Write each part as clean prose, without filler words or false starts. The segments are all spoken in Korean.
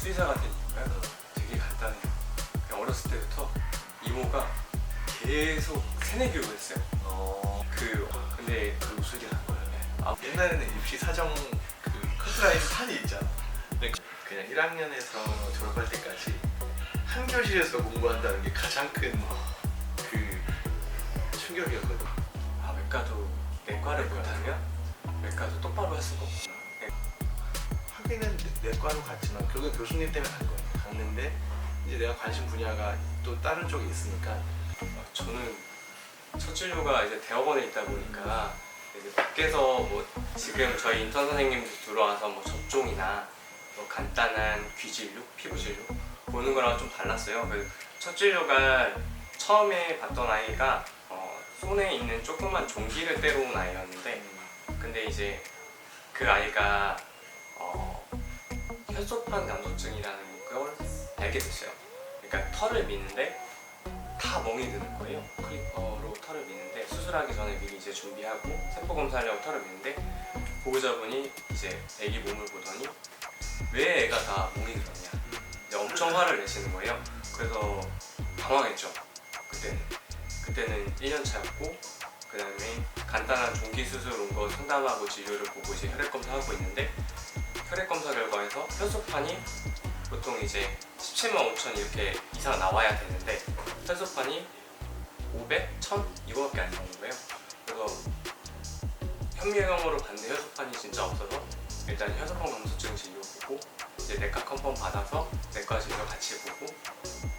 수의사가 된 이유가 되게 간단해요. 그냥 어렸을 때부터 이모가 계속 세뇌 교육을 했어요. 근데 그 소리 난 거예요. 옛날에는 입시 사정 그 커트라인 판이 있잖아. 그냥 1학년에서 졸업할 때까지 한 교실에서 공부한다는 게 가장 큰 그 충격이었거든. 외과도 내과를 못하면 외과도 똑바로 할 수가 없구나. 하기는 내과로 갔지만 결국 교수님 때문에 간 거예요. 갔는데 이제 내가 관심 분야가 또 다른 쪽에 있으니까. 저는 첫 진료가 이제 대학원에 있다 보니까 이제 밖에서 뭐 지금 저희 인턴 선생님들 들어와서 뭐 접종이나 뭐 간단한 귀 진료, 피부 진료 보는 거랑 좀 달랐어요. 그래서 첫 진료가 처음에 봤던 아이가 손에 있는 조그만 종기를 때려온 아이였는데, 근데 이제 그 아이가 혈소판 감소증이라는 걸 알게 됐어요. 그러니까 털을 미는데 다 멍이 드는 거예요. 클리퍼로 털을 미는데 수술하기 전에 미리 이제 준비하고 세포 검사하려고 털을 미는데 보호자분이 이제 애기 몸을 보더니 왜 애가 다 멍이 들었냐 이제 엄청 화를 내시는 거예요. 그래서 당황했죠. 그때는 1년 차였고, 그 다음에 간단한 종기 수술 온 거 상담하고 진료를 보고 이제 혈액 검사하고 있는데, 혈액 검사 결과에서 혈소판이 보통 이제 17만 5천 이렇게 이상 나와야 되는데 혈소판이 500, 1000 이거밖에 안 나오는 거예요. 그래서 현미경으로 봤는데 혈소판이 진짜 없어서 일단 혈소판 감소증 진료 보고 이제 내과 컨펌 받아서 내과 진료 같이 보고,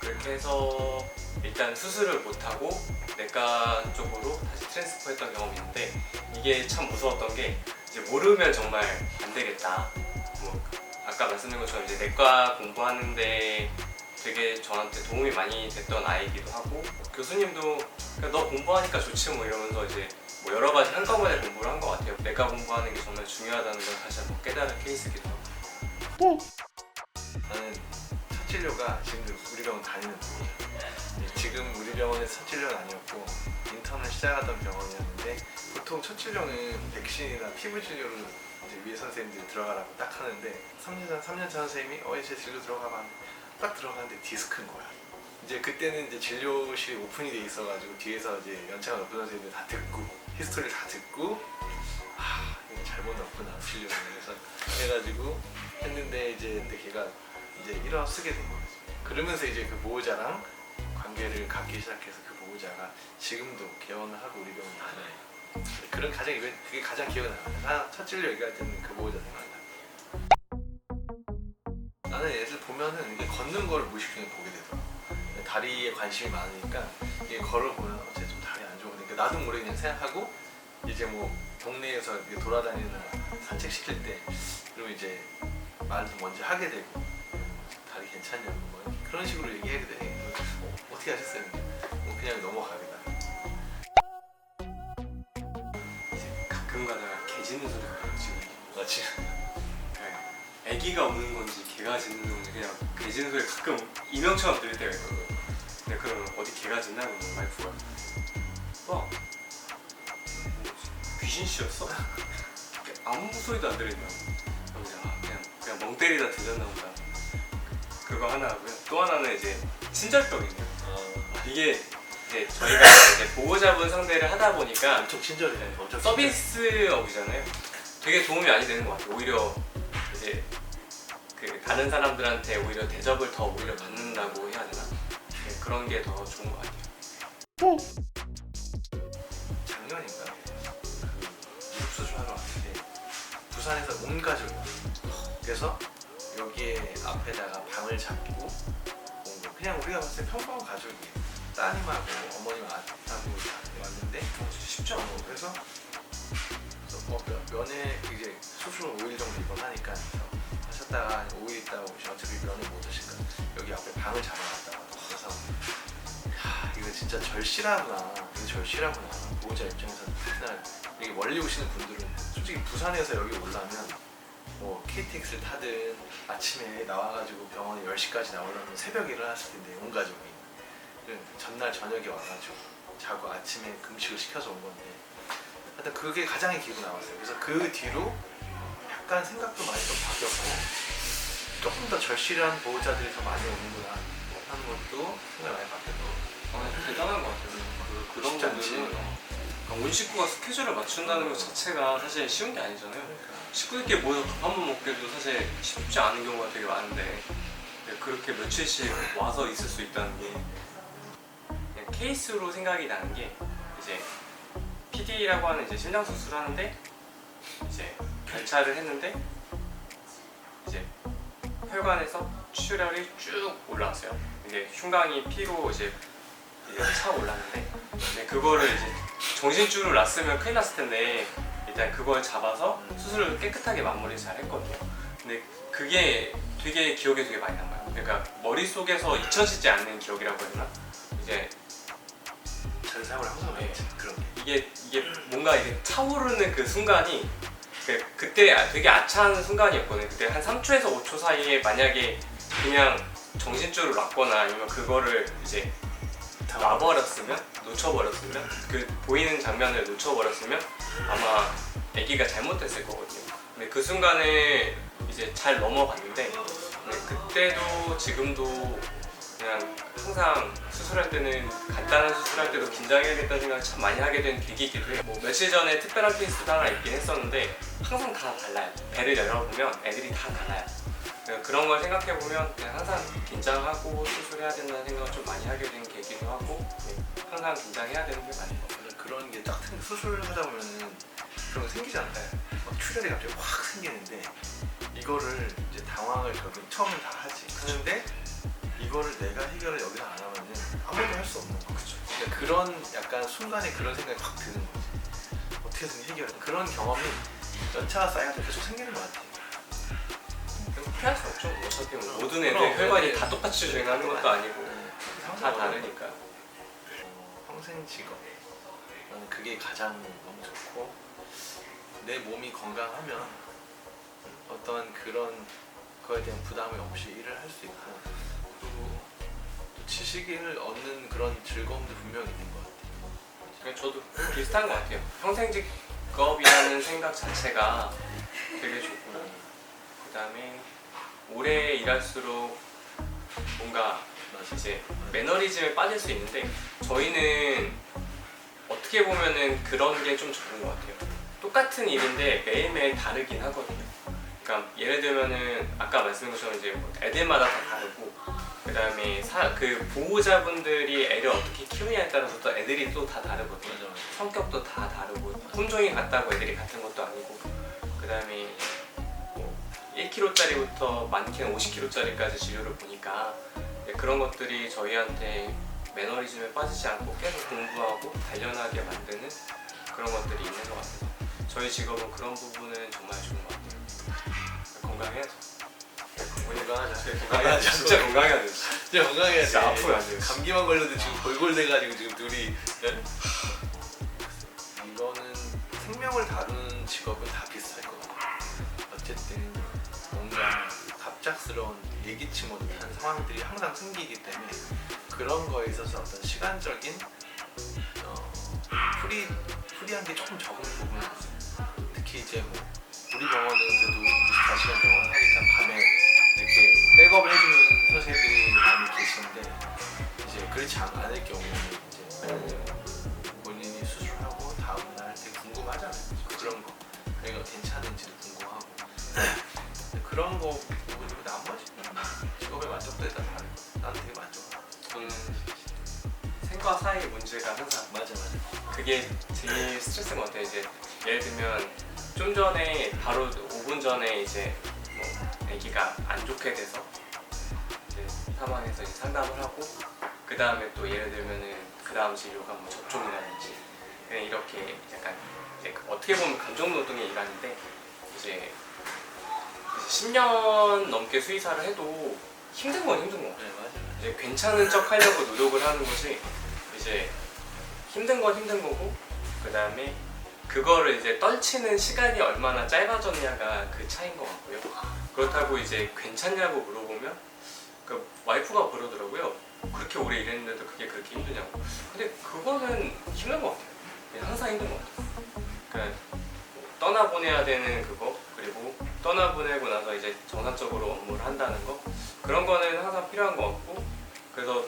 그렇게 해서 일단 수술을 못하고 내과 쪽으로 다시 트랜스퍼 했던 경험이 있는데, 이게 참 무서웠던 게 이제 모르면 정말 안 되겠다. 뭐 아까 말씀드린 것처럼 이제 내과 공부하는데 되게 저한테 도움이 많이 됐던 아이기도 하고, 교수님도 그냥 너 공부하니까 좋지 뭐 이러면서 이제 뭐 여러 가지 한꺼번에 공부를 한 것 같아요. 내과 공부하는 게 정말 중요하다는 걸 다시 한번 깨달은 케이스기도 하고. 나는 첫 진료가 지금 우리 병원 다니는 병원이야. 지금 우리 병원의 첫 진료는 아니었고 인턴을 시작하던 병원이었는데, 보통 첫 진료는 백신이나 피부 진료를 이제 위에 선생님들이 들어가라고 딱 하는데 3년차 선생님이 이제 진료 들어가봐 딱 들어가는데 디스크인 거야. 이제 그때는 이제 진료실이 오픈이 돼 있어가지고 뒤에서 이제 연차가 높은 선생님들 다 듣고 히스토리를 다 듣고 이거 잘못 넣었구나 진료를. 그래서 해가지고 했는데 이제 근데 걔가 이제 일어 쓰게 된 거예요. 그러면서 이제 그 보호자랑 관계를 갖기 시작해서 그 보호자가 지금도 개원을 하고 우리 병원 다녀요. 그런 그게 가장 기억에 남아요. 첫 진료 얘기할 때는 그 보호자 생각나. 나는 애들 보면은 이게 걷는 거를 무의식중에 보게 되더라고. 다리에 관심이 많으니까 이게 걸어보면 어째 좀 다리 안 좋으니까 나도 모르게 그냥 생각하고, 이제 뭐 동네에서 이렇게 돌아다니는 산책 시킬 때 그러면 이제 말도 먼저 하게 되고 다리 괜찮냐고 뭐 그런 식으로 얘기하게 되네. 어떻게 하셨어요? 그냥 넘어가겠다. 이제 가끔 가다가 개 짖는 소리가 나요 지금. 맞지? 애기가 우는 건지 개가 짖는 건지 그냥 개 짖는 소리 가끔 이명처럼 들릴 때가 있거든요. 근데 그러면 어디 개가 짖나? 그러면 와이프가 뭐 귀신 씨였어? 아무 소리도 안 들린다고. 그럼 이제 그냥 멍 때리다 들렸나 보다. 그거 하나 하고요. 또 하나는 이제 친절병이네요. 이게 이제 저희가 이제 보호자분 상대를 하다 보니까 엄청 친절해. 엄청 서비스업이잖아요. 되게 도움이 많이 되는 것 같아요. 오히려 이제 그 다른 사람들한테 오히려 대접을 더 오히려 받는다고 해야 되나? 네, 그런 게 더 좋은 것 같아요. 작년인가? 그 수술하러 왔는데 부산에서 온 가족이 그래서 여기에 앞에다가 방을 잡고 온 거. 그냥 우리가 봤을 때 평범한 가족이에요. 따님하고 어머님 아빠하고 왔는데 쉽지 않아. 그래서 면회 이제 수술 5일 정도 입원하니까 하셨다가 5일 있다가 오시면 어차피 면회 못 오시니까 여기 앞에 방을 잡아놨다가 그래서 이거 진짜 절실하구나. 이거 절실하구나. 보호자 입장에서 특히나 여기 멀리 오시는 분들은 솔직히 부산에서 여기 오려면 뭐 KTX를 타든 아침에 나와가지고 병원에 10시까지 나오려면 새벽에 일어났을 텐데 온 가족이 전날 저녁에 와가지고 자고 아침에 금식을 시켜서 온 건데 하여튼 그게 가장 기억에 남았어요. 그래서 그 뒤로 약간 생각도 많이 좀 바뀌었고 조금 더 절실한 보호자들이 더 많이 오는구나 하는 것도 생각을 많이 바뀌어서 대단한 것 같아요. 그런 쉽지 않지. 분들은 그러니까 온 식구가 스케줄을 맞춘다는 것 자체가 사실 쉬운 게 아니잖아요. 그러니까. 식구들끼리 모여서 밥 한 번 먹기도 사실 쉽지 않은 경우가 되게 많은데 그렇게 며칠씩 와서 있을 수 있다는 게 그냥 케이스로 생각이 나는 게 이제 PD라고 하는 이제 심장 수술을 하는데 이제 결찰을 했는데 이제 혈관에서 출혈이 쭉 올라왔어요. 이게 흉곽이 피로 이제 차 올랐는데 그거를 이제 정신줄을 놨으면 큰일 났을 텐데 일단 그걸 잡아서 수술을 깨끗하게 마무리 잘 했거든요. 근데 그게 되게 기억에 되게 많이 남아요. 그러니까 머릿속에서 잊혀지지 않는 기억이라고 해야 되나? 이제 전상을 항상 네. 그런 게 이게 뭔가 이게 차오르는 그 순간이 그때 되게 아차한 순간이었거든요. 그때 한 3초에서 5초 사이에 만약에 그냥 정신줄을 놨거나 아니면 그거를 이제 놔버렸으면 놓쳐버렸으면 그 보이는 장면을 놓쳐버렸으면 아마 아기가 잘못됐을 거거든요. 근데 그 순간을 이제 잘 넘어갔는데 그때도 지금도 그냥 항상 수술할 때는 간단한 수술할 때도 긴장해야겠다는 생각을 참 많이 하게 된 계기이기도 해요. 뭐 며칠 전에 특별한 케이스도 하나 있긴 했었는데 항상 다 달라요. 배를 열어보면 애들이 다 달라요. 그런 걸 생각해보면 그냥 항상 긴장하고 수술해야 된다는 생각을 좀 많이 하게 된 계기도 하고 항상 긴장해야 되는 게 맞는 것 같아요. 그런 게 딱 수술을 하다 보면은 그런 거 생기잖아요. 막 출혈이 갑자기 확 생기는데 이거를 이제 당황을 결국 처음엔 다 하는데 이거를 내가 해결을 여기서 안 하면은 아무도 할 수 없는 거죠. 그러니까 그런 약간 순간에 그런 생각이 확 드는 거지. 어떻게든 해결. 그런 경험이 연차가 쌓여서 계속 생기는 것 같아요. 피할 수 없죠. 어차피 뭐 모든 그럼, 애들 혈관이 네. 다 똑같이 유행하는 것도 아니고 다 다르니까. 평생 직업. 나는 그게 가장 너무 좋고 내 몸이 건강하면 어떤 그런 거에 대한 부담이 없이 일을 할 수 있고 그리고 또 지식을 얻는 그런 즐거움도 분명히 있는 것 같아요. 그냥 저도 비슷한 것 같아요. 평생 직업이라는 생각 자체가 되게 좋고 그다음에 오래 일할수록 뭔가 이제 매너리즘에 빠질 수 있는데 저희는 어떻게 보면은 그런 게 좀 좋은 것 같아요. 똑같은 일인데 매일매일 다르긴 하거든요. 그러니까 예를 들면은 아까 말씀드린 것처럼 이제 뭐 애들마다 다 다르고 그다음에 그 보호자분들이 애를 어떻게 키우냐에 따라서 또 애들이 또 다 다르거든요. 맞아. 성격도 다 다르고 품종이 같다고 애들이 같은 것도 아니고 그다음에 뭐 1kg짜리부터 많게는 50kg짜리까지 진료를 보니까 그런 것들이 저희한테 매너리즘에 빠지지 않고 계속 공부하고 단련하게 만드는 그런 것들이 있는 것 같아서 저희 직업은 그런 부분은 정말 좋은 것 같아요. 건강해야죠. 건강하자. 진짜 건강해야 돼. 진짜 건강해야 진짜 돼. 아프면 안 돼요. 감기만 걸려도 지금 골골대가지고 지금 둘이 이거는 생명을 다루는 직업은 다 비슷할 것 같아요. 어쨌든 뭔가 갑작스러운 예기치 못한 상황들이 항상 생기기 때문에 그런 거에 있어서 어떤 시간적인 프리한 게 조금 적은 부분이 있어요. 특히 이제 뭐 우리 병원은 그래도 24시간 병원 하니까 밤에 이렇게 백업을 해주는 선생님들이 많이 계신데 이제 그렇지 않을 경우는 이제 본인이 수술하고 다음날 되게 궁금하잖아요. 그런 거 그러니까 괜찮은지도 궁금하고 그런 거 보고 나머지는 직업의 만족도에 따라 다르고 나는 되게 만족해. 저는 생과 사의 문제가 항상 맞아. 그게 제일 스트레스인 것 같아요. 이제 예를 들면 좀 전에 바로 5분 전에 이제 뭐 아기가 안 좋게 돼서 이제 사망해서 이제 상담을 하고 그 다음에 또 예를 들면은 그 다음 진료가 뭐 접종이라든지 그냥 이렇게 약간 이제 어떻게 보면 감정 노동의 일환인데 이제 10년 넘게 수의사를 해도 힘든 건 힘든 것 같아요. 네, 맞아. 이제 괜찮은 척 하려고 노력을 하는 것이 이제 힘든 건 힘든 거고 그 다음에 그거를 이제 떨치는 시간이 얼마나 짧아졌냐가 그 차이인 것 같고요. 그렇다고 이제 괜찮냐고 물어보면 그 와이프가 그러더라고요. 그렇게 오래 일했는데도 그게 그렇게 힘드냐고. 근데 그거는 힘든 것 같아요. 그냥 항상 힘든 것 같아요. 그냥 떠나보내야 되는 그거, 그리고 떠나보내고 나서 이제 정상적으로 업무를 한다는 거, 그런 거는 항상 필요한 것 같고, 그래서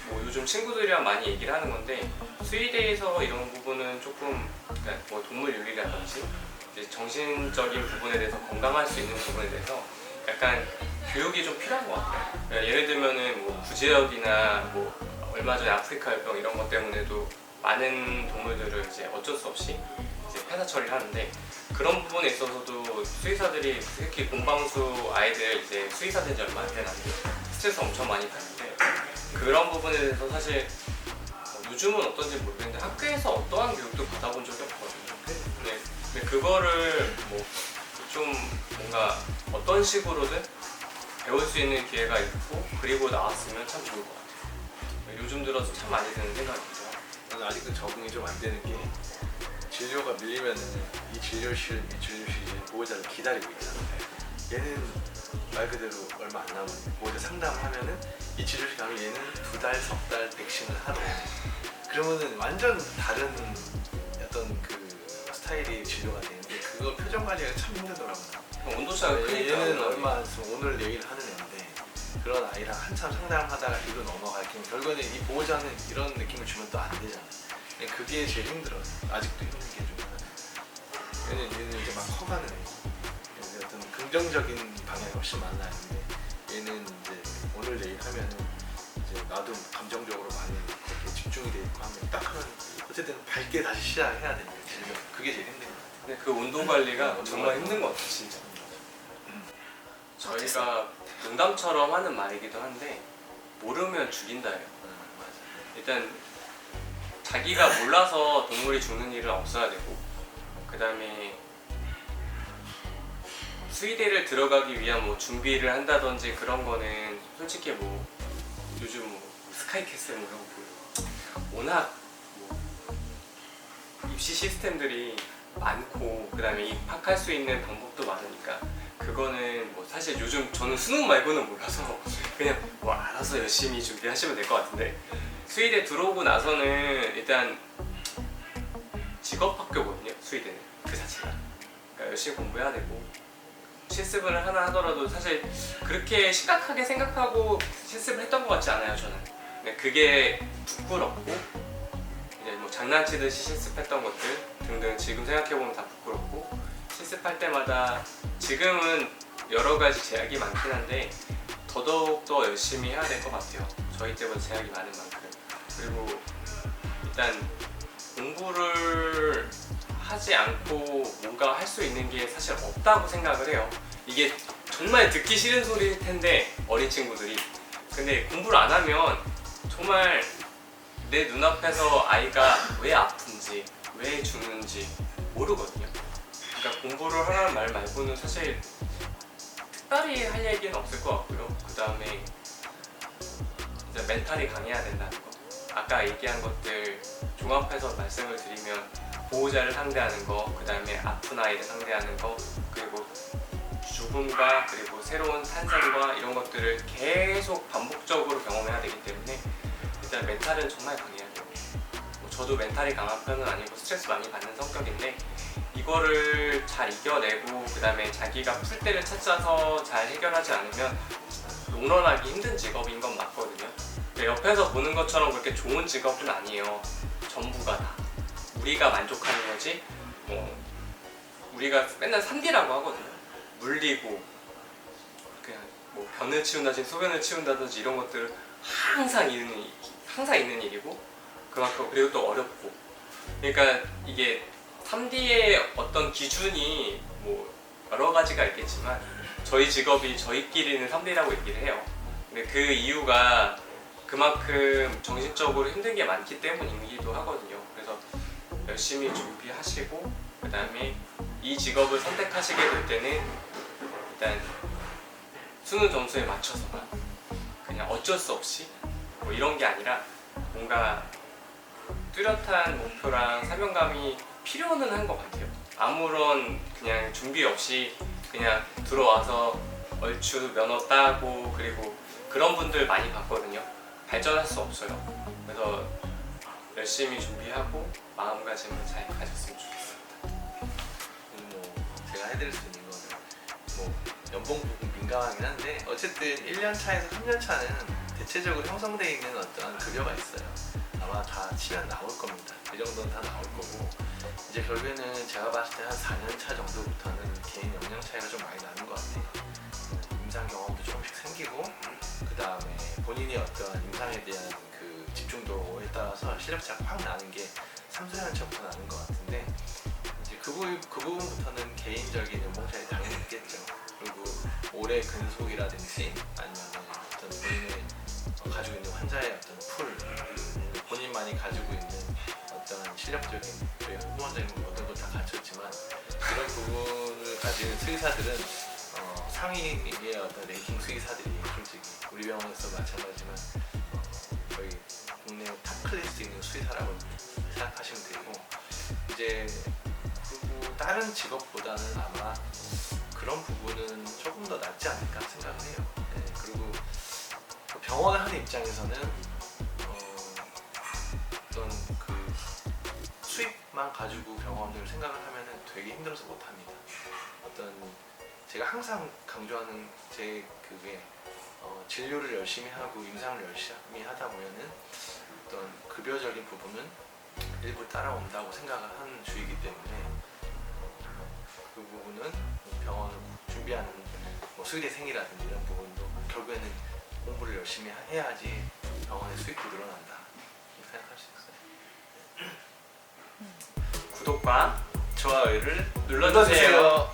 뭐 요즘 친구들이랑 많이 얘기를 하는 건데, 수의대에서 이런 부분은 조금 그러니까 뭐 동물 윤리라든지 이제 정신적인 부분에 대해서 건강할 수 있는 부분에 대해서 약간 교육이 좀 필요한 것 같아요. 그러니까 예를 들면은 뭐 구제역이나 뭐 얼마 전에 아프리카 열병 이런 것 때문에도 많은 동물들을 이제 어쩔 수 없이 이제 폐사 처리를 하는데, 그런 부분에 있어서도 수의사들이 특히 공방수 아이들 이제 수의사 된 지 얼마 안 된 아이들 스트레스 엄청 많이 받는데, 그런 부분에 대해서 사실 요즘은 어떤지 모르겠는데 학교에서 어떠한 교육도 받아본 적이 없거든요. 근데 그거를 뭐 좀 뭔가 어떤 식으로든 배울 수 있는 기회가 있고 그리고 나왔으면 참 좋을 것 같아요. 요즘 들어서 참 많이 드는 생각이죠. 나는 아직도 적응이 좀 안 되는 게, 진료가 밀리면은 이 진료실이 보호자를 기다리고 있잖아. 얘는 말 그대로 얼마 안 남은 보호자 상담하면은 이 진료실 가면 얘는 2달, 석 달 백신을 하러. 그러면은 완전 다른 어떤 그 스타일의 진료가 되는데, 그거 표정 관리가 참 힘들더라고요. 온도차가 크니까. 얘는 얼마 안 있으면 오늘 내일 하는 애인데, 그런 아이랑 한참 상담하다가 뒤로 넘어갈게 결국에는 이 보호자는 이런 느낌을 주면 또 안 되잖아. 그게 제일 힘들어요. 아직도 힘든 게 좀 하나는. 얘는 이제 막 커가는 애. 어떤 긍정적인 방향이 훨씬 많아야 하는데, 얘는 이제 오늘 내일 하면은 이제 나도 감정적으로 많이 그렇게 집중이 돼 있고 하면 딱 하면 어쨌든 밝게 다시 시작해야 되니까 그게 제일 힘든 것 같아요. 근데 그 온도 관리가 정말 힘든 것 같아요, 진짜. 저희가 농담처럼 하는 말이기도 한데, 모르면 죽인다예요. 맞아. 일단 자기가 몰라서 동물이 죽는 일은 없어야 되고, 그 다음에 수의대를 들어가기 위한 뭐 준비를 한다든지 그런 거는 솔직히 뭐 요즘 뭐 스카이캐슬 뭐 이런 거 보고 워낙 뭐 입시 시스템들이 많고, 그 다음에 입학할 수 있는 방법도 많으니까 그거는 뭐 사실 요즘 저는 수능 말고는 몰라서 그냥 뭐 알아서 열심히 준비하시면 될 것 같은데, 수의대 들어오고 나서는 일단 직업학교거든요. 수의대는 그 자체가. 그러니까 열심히 공부해야 되고, 실습을 하나 하더라도 사실 그렇게 심각하게 생각하고 실습을 했던 것 같지 않아요, 저는. 근데 그게 부끄럽고, 이제 뭐 장난치듯이 실습했던 것들 등등 지금 생각해보면 다 부끄럽고, 실습할 때마다 지금은 여러 가지 제약이 많긴 한데 더더욱 더 열심히 해야 될 것 같아요. 저희 때보다 제약이 많은 만큼. 그리고 일단 공부를 하지 않고 뭔가 할 수 있는 게 사실 없다고 생각을 해요. 이게 정말 듣기 싫은 소리일 텐데, 어린 친구들이. 근데 공부를 안 하면 정말 내 눈앞에서 아이가 왜 아픈지, 왜 죽는지 모르거든요. 그러니까 공부를 하라는 말 말고는 사실 특별히 할 얘기는 없을 것 같고요. 그 다음에 이제 멘탈이 강해야 된다는 거. 아까 얘기한 것들 종합해서 말씀을 드리면, 보호자를 상대하는 거, 그 다음에 아픈 아이를 상대하는 거, 그리고 죽음과 그리고 새로운 탄생과 이런 것들을 계속 반복적으로 경험해야 되기 때문에 일단 멘탈은 정말 강해야 돼요. 뭐 저도 멘탈이 강한 편은 아니고 스트레스 많이 받는 성격인데, 이거를 잘 이겨내고 그 다음에 자기가 풀 때를 찾아서 잘 해결하지 않으면 롱런하기 힘든 직업인 건 맞거든요. 옆에서 보는 것처럼 그렇게 좋은 직업은 아니에요. 전부가 다 우리가 만족하는 거지. 뭐 우리가 맨날 3D라고 하거든요. 물리고 그냥 뭐 변을 치운다든지 소변을 치운다든지 이런 것들은 항상 있는 일이고, 그만큼 그리고 또 어렵고. 그러니까 이게 3D의 어떤 기준이 뭐 여러 가지가 있겠지만 저희 직업이 저희끼리는 3D라고 얘기를 해요. 근데 그 이유가 그만큼 정신적으로 힘든 게 많기 때문이기도 하거든요. 그래서 열심히 준비하시고, 그 다음에 이 직업을 선택하시게 될 때는 일단 수능 점수에 맞춰서만, 그냥 어쩔 수 없이 뭐 이런 게 아니라 뭔가 뚜렷한 목표랑 사명감이 필요는 한 것 같아요. 아무런 그냥 준비 없이 그냥 들어와서 얼추 면허 따고 그리고 그런 분들 많이 봤거든요. 발전할 수 없어요. 그래서 열심히 준비하고 마음가짐을 잘 가졌으면 좋겠습니다. 뭐 다 해드릴 수 있는 거는 뭐 연봉 부분 민감하긴 한데 어쨌든 1년 차에서 3년 차는 대체적으로 형성되어 있는 어떤 급여가 있어요. 아마 다 치면 나올 겁니다. 그 정도는 다 나올 거고 이제 결국에는 제가 봤을 때 한 4년 차 정도부터는 개인 역량 차이가 좀 많이 나는 것 같아요. 임상 경험도 조금씩 생기고 그 다음에 본인이 어떤 임상에 대한 그 집중도에 따라서 실력 차가 확 나는 게 3, 4년 차부터 나는 것 같은데 이제 그 부분부터는 개인적인 연봉 차이 당연히 있겠죠. 그리고 올해 근속이라든지 아니면 어떤 본인의 가지고 있는 환자의 어떤 풀, 본인만이 가지고 있는 어떤 실력적인 후원적인 모든 걸 다 갖췄지만 이런 부분을 가진 수의사들은 상위의 어떤 랭킹 수의사들이 솔직히 우리 병원에서 마찬가지지만 거의 국내 탑 클래스 있는 수의사라고 생각하시면 되고 이제 그리고 다른 직업보다는 아마 그런 부분은 조금 더 낫지 않을까 생각을 해요. 네, 그리고 병원을 하는 입장에서는 어떤 그 수입만 가지고 병원을 생각을 하면은 되게 힘들어서 못합니다. 어떤 제가 항상 강조하는 제 그게 진료를 열심히 하고 임상을 열심히 하다 보면은 어떤 급여적인 부분은 일부 따라온다고 생각을 하는 주의이기 때문에 그 부분은 병원을 준비하는 뭐 수의대생이라든지 이런 부분도 결국에는 공부를 열심히 해야지 병원의 수입도 늘어난다 이렇게 생각할 수 있어요. 구독과 좋아요를 눌러주세요.